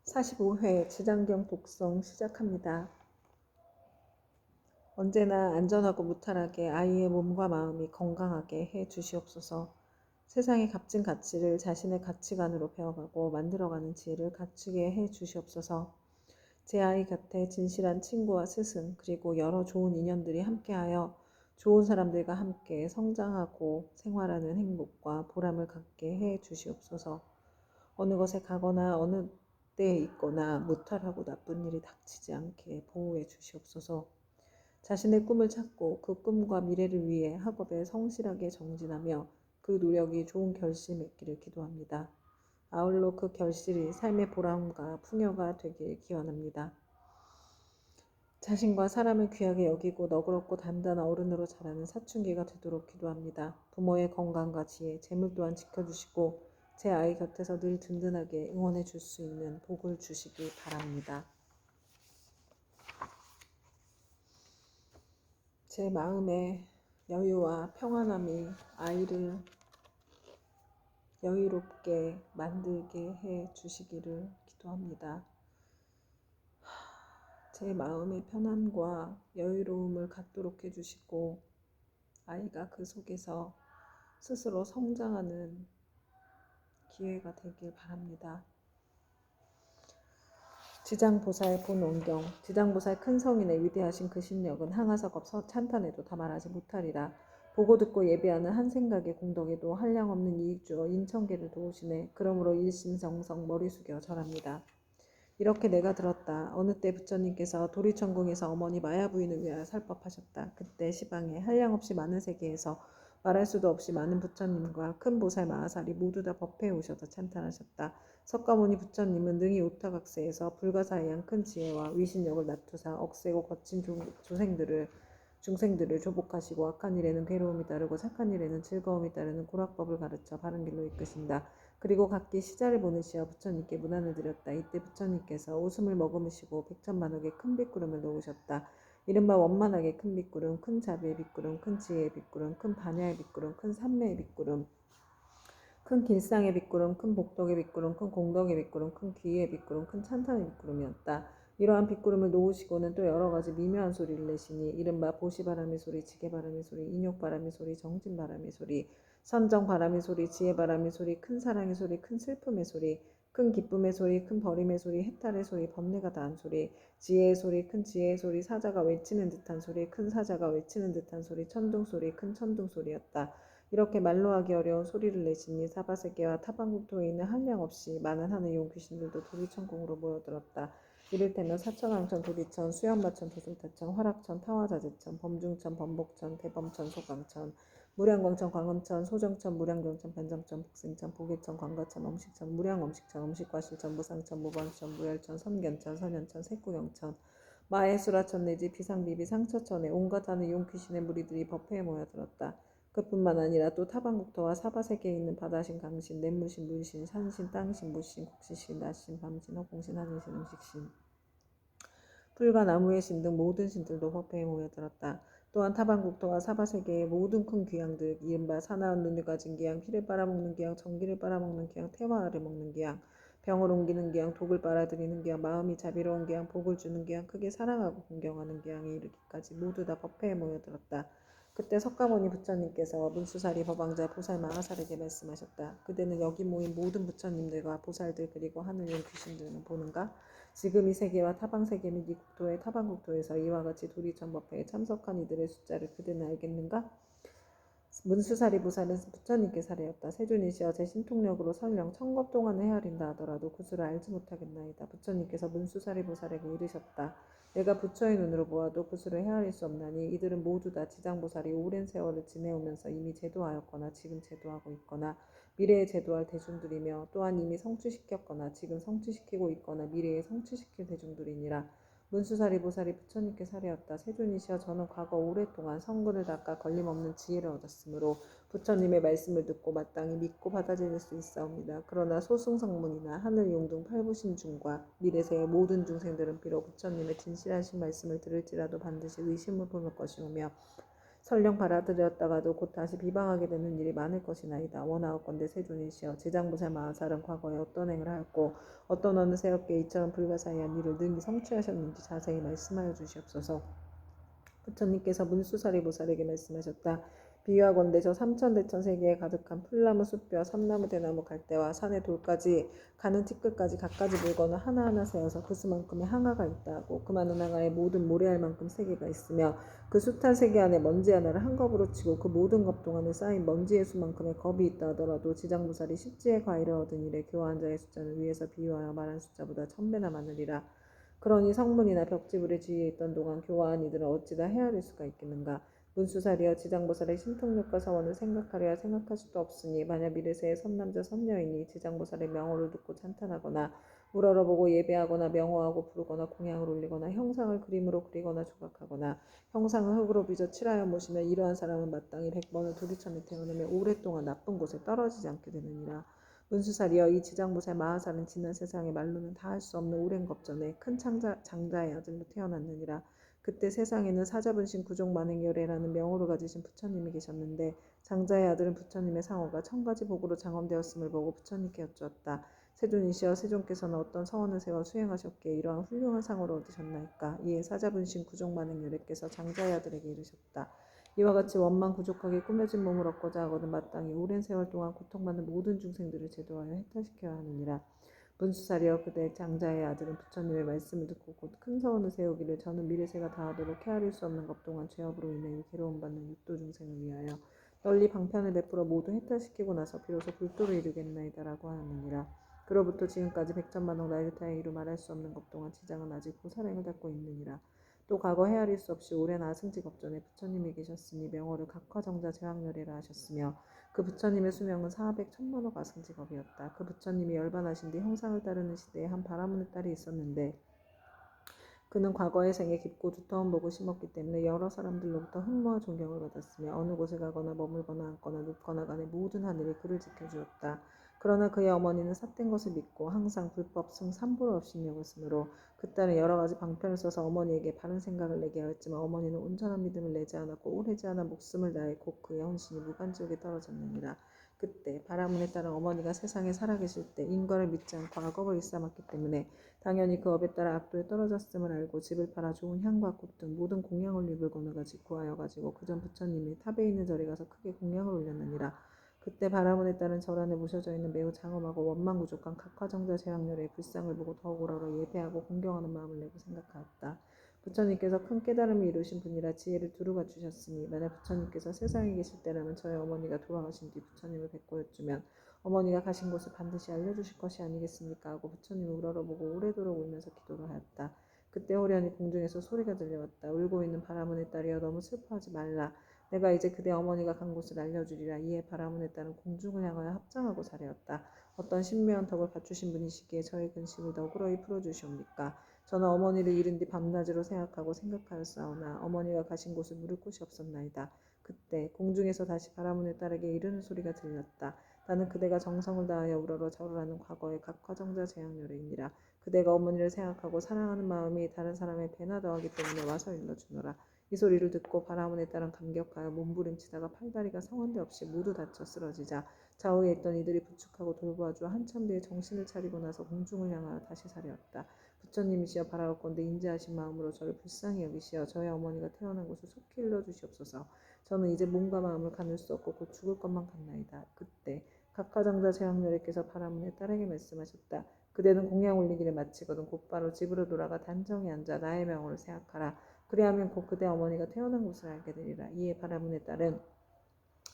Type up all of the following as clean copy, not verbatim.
45회 지장경 독송 시작합니다. 언제나 안전하고 무탈하게 아이의 몸과 마음이 건강하게 해 주시옵소서. 세상의 값진 가치를 자신의 가치관으로 배워가고 만들어가는 지혜를 갖추게 해 주시옵소서. 제 아이 곁에 진실한 친구와 스승 그리고 여러 좋은 인연들이 함께하여 좋은 사람들과 함께 성장하고 생활하는 행복과 보람을 갖게 해 주시옵소서. 어느 것에 가거나 어느 때에 있거나 무탈하고 나쁜 일이 닥치지 않게 보호해 주시옵소서. 자신의 꿈을 찾고 그 꿈과 미래를 위해 학업에 성실하게 정진하며 그 노력이 좋은 결실 맺기를 기도합니다. 아울러 그 결실이 삶의 보람과 풍요가 되길 기원합니다. 자신과 사람을 귀하게 여기고 너그럽고 단단한 어른으로 자라는 사춘기가 되도록 기도합니다. 부모의 건강과 지혜, 재물 또한 지켜주시고 제 아이 곁에서 늘 든든하게 응원해 줄 수 있는 복을 주시기 바랍니다. 제 마음의 여유와 평안함이 아이를 여유롭게 만들게 해 주시기를 기도합니다. 제 마음의 편안과 여유로움을 갖도록 해주시고 아이가 그 속에서 스스로 성장하는 기회가 되길 바랍니다. 지장보살 본원경. 지장보살 큰 성인의 위대하신 그 신력은 항아석업 찬탄에도 다 말하지 못하리라. 보고 듣고 예배하는 한 생각의 공덕에도 한량없는 이익주어 인천계를 도우시네. 그러므로 일심성성 머리 숙여 절합니다. 이렇게 내가 들었다. 어느 때 부처님께서 도리천궁에서 어머니 마야 부인을 위하여 살법하셨다. 그때 시방에 한량없이 많은 세계에서 말할 수도 없이 많은 부처님과 큰 보살 마하살이 모두 다 법회에 오셔서 찬탄하셨다. 석가모니 부처님은 능히 오타각세에서 불가사의한 큰 지혜와 위신력을 나투사 억세고 거친 중생들을 조복하시고 악한 일에는 괴로움이 따르고 착한 일에는 즐거움이 따르는 고락법을 가르쳐 바른 길로 이끄신다. 그리고 각기 시자를 보내시어 부처님께 문안을 드렸다. 이때 부처님께서 웃음을 머금으시고 백천만옥에 큰 빗구름을 놓으셨다. 이른바 원만하게 큰 빗구름, 큰 자비의 빗구름, 큰 지혜의 빗구름, 큰 반야의 빗구름, 큰 삼매의 빗구름, 큰 길상의 빗구름, 큰 복덕의 빗구름, 큰 공덕의 빗구름, 큰 귀의 빗구름, 큰 찬탄의 빗구름이었다. 이러한 빗구름을 놓으시고는 또 여러 가지 미묘한 소리를 내시니 이른바 보시바람의 소리, 지게바람의 소리, 인욕바람의 소리, 정진바람의 소리, 선정바람의 소리, 지혜바람의 소리, 큰 사랑의 소리, 큰 슬픔의 소리, 큰 기쁨의 소리, 큰 버림의 소리, 해탈의 소리, 번뇌가 다한 소리, 지혜의 소리, 큰 지혜의 소리, 사자가 외치는 듯한 소리, 큰 사자가 외치는 듯한 소리, 천둥 소리, 큰 천둥 소리였다. 이렇게 말로 하기 어려운 소리를 내시니 사바세계와 타방국토에 있는 한량없이 많은 하늘용 귀신들도 도리천궁으로 모여들었다. 이를테면 사천왕천, 도리천, 수연마천, 도술타천, 화락천, 타화자재천, 범중천, 범복천, 대범천, 소강천, 무량광천, 광음천, 소정천, 무량경천, 변정천, 복생천, 보계천, 광가천, 엄식천, 무량엄식천, 엄식과실천, 무상천, 무방천, 무열천, 선견천, 선현천, 색구경천, 마해수라천 내지 비상비비 상처천에 온갖 하는 용귀신의 무리들이 법회에 모여들었다. 그뿐만 아니라 또 타방국토와 사바세계에 있는 바다신, 강신, 냇물신, 물신, 산신, 땅신, 무신, 국시신, 낮신, 밤신, 허공신, 하늘신, 음식신, 풀과 나무의 신 등 모든 신들도 법회에 모여들었다. 또한 타방국토와 사바세계의 모든 큰 귀양들, 이른바 사나운 눈을 가진 귀양, 피를 빨아먹는 귀양, 전기를 빨아먹는 귀양, 태화를 먹는 귀양, 병을 옮기는 귀양, 독을 빨아들이는 귀양, 마음이 자비로운 귀양, 복을 주는 귀양, 크게 사랑하고 공경하는 귀양에 이르기까지 모두 다 법회에 모여들었다. 그때 석가모니 부처님께서 문수사리 법왕자 보살 마하살에게 말씀하셨다. 그대는 여기 모인 모든 부처님들과 보살들 그리고 하늘용 귀신들은 보는가? 지금 이 세계와 타방세계 및 이 국토의 타방국토에서 이와 같이 도리천법회에 참석한 이들의 숫자를 그대는 알겠는가? 문수사리 보살은 부처님께 살해였다. 세존이시여 제 신통력으로 설령 천겁 동안을 헤아린다 하더라도 그 수를 알지 못하겠나이다. 부처님께서 문수사리 보살에게 이르셨다. 내가 부처의 눈으로 보아도 그 수를 헤아릴 수 없나니 이들은 모두 다 지장보살이 오랜 세월을 지내오면서 이미 제도하였거나 지금 제도하고 있거나 미래에 제도할 대중들이며 또한 이미 성취시켰거나 지금 성취시키고 있거나 미래에 성취시킬 대중들이니라. 문수사리 보살이 부처님께 살해였다. 세존이시여 저는 과거 오랫동안 성근을 닦아 걸림없는 지혜를 얻었으므로 부처님의 말씀을 듣고 마땅히 믿고 받아들일 수 있사옵니다. 그러나 소승성문이나 하늘용 등 팔부신중과 미래세의 모든 중생들은 비록 부처님의 진실하신 말씀을 들을지라도 반드시 의심을 품을 것이오며 설령 받아들였다가도 곧 다시 비방하게 되는 일이 많을 것이나이다. 원하옵건대 세존이시여 지장부살 마하살은 과거에 어떤 행을 하였고 어떤 어느 새롭게 이처럼 불가사의한 일을 능히 성취하셨는지 자세히 말씀하여 주시옵소서. 부처님께서 문수사리보살에게 말씀하셨다. 비유하건대 저 삼천대천 세계에 가득한 풀나무 숲뼈 삼나무 대나무 갈대와 산의 돌까지 가는 티끌까지 갖가지 물건을 하나하나 세어서 그 수만큼의 항아가 있다고. 그 많은 항아에 모든 모래알 만큼 세계가 있으며 그 숱한 세계 안에 먼지 하나를 한 겁으로 치고 그 모든 겁 동안에 쌓인 먼지의 수만큼의 겁이 있다 하더라도 지장부살이 십지의 과일을 얻은 일에 교화한 자의 숫자는 위에서 비유하여 말한 숫자보다 1000배나 많으리라. 그러니 성문이나 벽지불의 주위에 있던 동안 교화한 이들은 어찌다 헤아릴 수가 있겠는가. 문수살이여 지장보살의 신통력과 사원을 생각하려야 생각할 수도 없으니 만약 미래세의 선남자 선녀이니 지장보살의 명호를 듣고 찬탄하거나 우러러보고 예배하거나 명호하고 부르거나 공양을 올리거나 형상을 그림으로 그리거나 조각하거나 형상을 흙으로 빚어 칠하여 모시면 이러한 사람은 마땅히 100번을 도리천에 태어나며 오랫동안 나쁜 곳에 떨어지지 않게 되느니라. 문수살이여 이 지장보살 마하살은 지난 세상에 말로는 다 할 수 없는 오랜 겁전에 큰 장자의 아들로 태어났느니라. 그때 세상에는 사자분신 구족만행열애라는 명호를 가지신 부처님이 계셨는데 장자의 아들은 부처님의 상호가 천가지 복으로 장엄되었음을 보고 부처님께 여쭈었다. 세존이시여 세존께서는 어떤 서원을 세워 수행하셨기에 이러한 훌륭한 상호를 얻으셨나이까. 이에 사자분신 구족만행열애께서 장자의 아들에게 이르셨다. 이와 같이 원망 부족하게 꾸며진 몸을 얻고자 하거든 마땅히 오랜 세월 동안 고통받는 모든 중생들을 제도하여 해탈시켜야 하느니라. 문수사리여 그대 장자의 아들은 부처님의 말씀을 듣고 곧 큰 서원을 세우기를 저는 미래세가 다하도록 헤아릴 수 없는 것 동안 죄업으로 인해 괴로움받는 육도 중생을 위하여 널리 방편을 베풀어 모두 해탈시키고 나서 비로소 불도를 이루겠나이다라고 하느니라. 그로부터 지금까지 백천만억 나일타의 이루 말할 수 없는 것 동안 지장은 아직 보살행을 닦고 있느니라. 또 과거 헤아릴 수 없이 오랜 아승지 겁전에 부처님이 계셨으니 명호를 각화정자 제왕열애라 하셨으며 그 부처님의 수명은 400천만억 아승지겁이었다. 그 부처님이 열반하신 뒤 형상을 따르는 시대에 한 바라문의 딸이 있었는데 그는 과거의 생에 깊고 두터운 복을 심었기 때문에 여러 사람들로부터 흠모와 존경을 받았으며 어느 곳에 가거나 머물거나 앉거나 눕거나 간에 모든 하늘이 그를 지켜주었다. 그러나 그의 어머니는 삿된 것을 믿고 항상 불법 승삼보를 업신여겼으므로 그 딸은 여러 가지 방편을 써서 어머니에게 바른 생각을 내게 하였지만 어머니는 온전한 믿음을 내지 않았고 오래지 않아 목숨을 다해 곧 그의 헌신이 무간지옥에 떨어졌느니라. 그때 바라문의 딸은 어머니가 세상에 살아계실 때 인과를 믿지 않고 악업을 일삼았기 때문에 당연히 그 업에 따라 악도에 떨어졌음을 알고 집을 팔아 좋은 향과 꽃 등 모든 공양을 입을 권을 구하여 가지고 그 전 부처님이 탑에 있는 절에 가서 크게 공양을 올렸느니라. 그때 바라문에 따른 절 안에 모셔져 있는 매우 장엄하고 원망부족한 각화정자 제왕열의 불상을 보고 더욱 오라로 예배하고 공경하는 마음을 내고 생각하였다. 부처님께서 큰 깨달음을 이루신 분이라 지혜를 두루 갖추셨으니 만약 부처님께서 세상에 계실 때라면 저희 어머니가 돌아가신 뒤 부처님을 뵙고 여쭈면 어머니가 가신 곳을 반드시 알려주실 것이 아니겠습니까 하고 부처님을 우러러보고 오래도록 울면서 기도를 하였다. 그때 호련히 공중에서 소리가 들려왔다. 울고 있는 바라문의 딸이여 너무 슬퍼하지 말라. 내가 이제 그대 어머니가 간 곳을 알려주리라. 이에 바라문의 딸은 공중을 향하여 합장하고 자려었다. 어떤 신묘한 덕을 갖추신 분이시기에 저의 근심을 너그러이 풀어주시옵니까. 저는 어머니를 잃은 뒤 밤낮으로 생각하였사오나 어머니가 가신 곳을 물을 곳이 없었나이다. 그때 공중에서 다시 바라문의 딸에게 이르는 소리가 들렸다. 나는 그대가 정성을 다하여 우러러 절을 하는 과거의 각화정자 제왕열애이니라. 그대가 어머니를 생각하고 사랑하는 마음이 다른 사람의 배나 더하기 때문에 와서 일러주노라. 이 소리를 듣고 바라문의 딸은 감격하여 몸부림치다가 팔다리가 성한데 없이 모두 다쳐 쓰러지자 좌우에 있던 이들이 부축하고 돌보아주어 한참 뒤에 정신을 차리고 나서 공중을 향하여 다시 사려왔다. 부처님이시여 바라옵건대 인자하신 마음으로 저를 불쌍히 여기시어 저의 어머니가 태어난 곳을 속히 일러주시옵소서. 저는 이제 몸과 마음을 가눌 수 없고 곧 죽을 것만 같나이다. 그때 각화정자 제왕열애께서 바라문의 딸에게 말씀하셨다. 그대는 공양 올리기를 마치거든 곧바로 집으로 돌아가 단정히 앉아 나의 명호를 생각하라. 그리하면 곧 그대 어머니가 태어난 곳을 알게 되리라. 이에 바라문의 딸은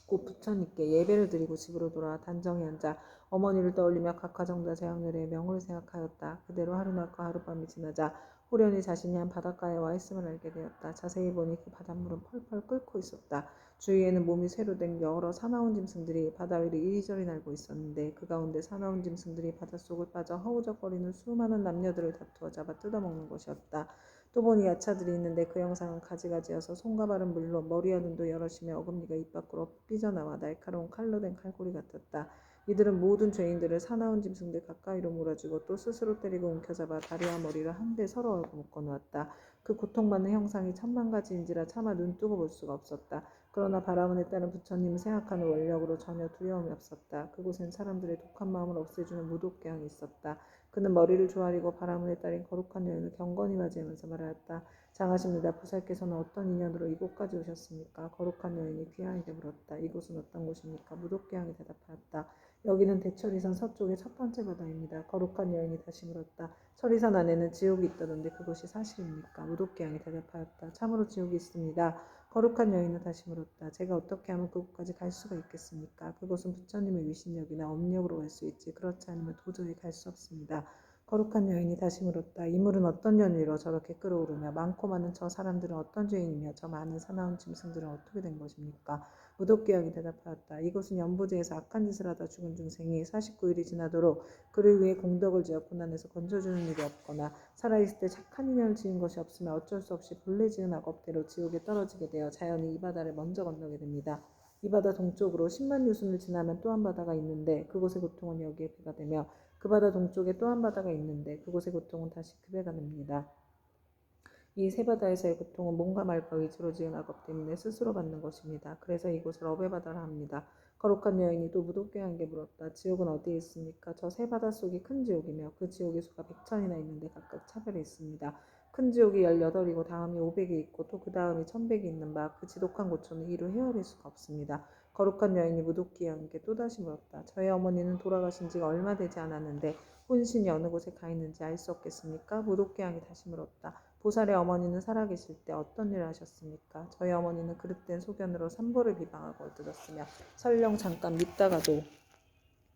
곧 부처님께 예배를 드리고 집으로 돌아와 단정히 앉아 어머니를 떠올리며 각화정자 제왕열애의 명호를 생각하였다. 그대로 하루낮과 하룻밤이 지나자 호련히 자신이 한 바닷가에 와 있음을 알게 되었다. 자세히 보니 그 바닷물은 펄펄 끓고 있었다. 주위에는 몸이 쇠로 된 여러 사나운 짐승들이 바다 위를 이리저리 날고 있었는데 그 가운데 사나운 짐승들이 바닷속을 빠져 허우적거리는 수많은 남녀들을 다투어 잡아 뜯어먹는 것이었다. 또 보니 야차들이 있는데 그 형상은 가지가지여서 손과 발은 물론 머리와 눈도 여럿이며 어금니가 입 밖으로 삐져나와 날카로운 칼로 된 칼고리 같았다. 이들은 모든 죄인들을 사나운 짐승들 가까이로 몰아주고 또 스스로 때리고 움켜잡아 다리와 머리를 한데 서로 얽어 묶어놓았다. 그 고통받는 형상이 천만 가지인지라 차마 눈뜨고 볼 수가 없었다. 그러나 바라문에 따른 부처님을 생각하는 원력으로 전혀 두려움이 없었다. 그곳엔 사람들의 독한 마음을 없애주는 무독개항이 있었다. 그는 머리를 조아리고 바라문에 따른 거룩한 여인을 경건히 맞이하면서 말하였다. 장하십니다. 부살께서는 어떤 인연으로 이곳까지 오셨습니까? 거룩한 여인이 귀하에게 물었다. 이곳은 어떤 곳입니까? 무독개항이 대답하였다. 여기는 대천리산 서쪽의 첫 번째 바다입니다. 거룩한 여인이 다시 물었다. 천리산 안에는 지옥이 있다던데 그것이 사실입니까? 무독개항이 대답하였다. 참으로 지옥이 있습니다. 거룩한 여인은 다시 물었다. 제가 어떻게 하면 그곳까지 갈 수가 있겠습니까? 그곳은 부처님의 위신력이나 업력으로 갈 수 있지 그렇지 않으면 도저히 갈 수 없습니다. 거룩한 여인이 다시 물었다. 이 물은 어떤 연유로 저렇게 끓어오르며 많고 많은 저 사람들은 어떤 죄인이며 저 많은 사나운 짐승들은 어떻게 된 것입니까? 무독개역이 대답하였다. 이곳은 연부제에서 악한 짓을 하다 죽은 중생이 49일이 지나도록 그를 위해 공덕을 지어 고난에서 건져주는 일이 없거나 살아있을 때 착한 인연을 지은 것이 없으면 어쩔 수 없이 본래 지은 악업대로 지옥에 떨어지게 되어 자연히 이 바다를 먼저 건너게 됩니다. 이 바다 동쪽으로 10만 유순을 지나면 또 한 바다가 있는데 그곳의 고통은 여기에 배가 되며 그 바다 동쪽에 또 한 바다가 있는데 그곳의 고통은 다시 그 배가 됩니다. 이 세 바다에서의 고통은 몸과 말과 의지로 지은 악업 때문에 스스로 받는 것입니다. 그래서 이곳을 업의 바다라 합니다. 거룩한 여인이 또 무독개항에게 물었다. 지옥은 어디에 있습니까? 저 세 바다 속이 큰 지옥이며 그 지옥의 수가 100천이나 있는데 각각 차별이 있습니다. 큰 지옥이 18이고 다음이 500이 있고 또 그 다음이 1000백이 있는 바 그 지독한 고초는 이루 헤아릴 수가 없습니다. 거룩한 여인이 무독개항에게 또다시 물었다. 저의 어머니는 돌아가신 지가 얼마 되지 않았는데 혼신이 어느 곳에 가 있는지 알 수 없겠습니까? 무독개항이 다시 물었다. 보살의 어머니는 살아계실 때 어떤 일을 하셨습니까? 저희 어머니는 그릇된 소견으로 삼보를 비방하고 엎드렸으며 설령 잠깐 믿다가도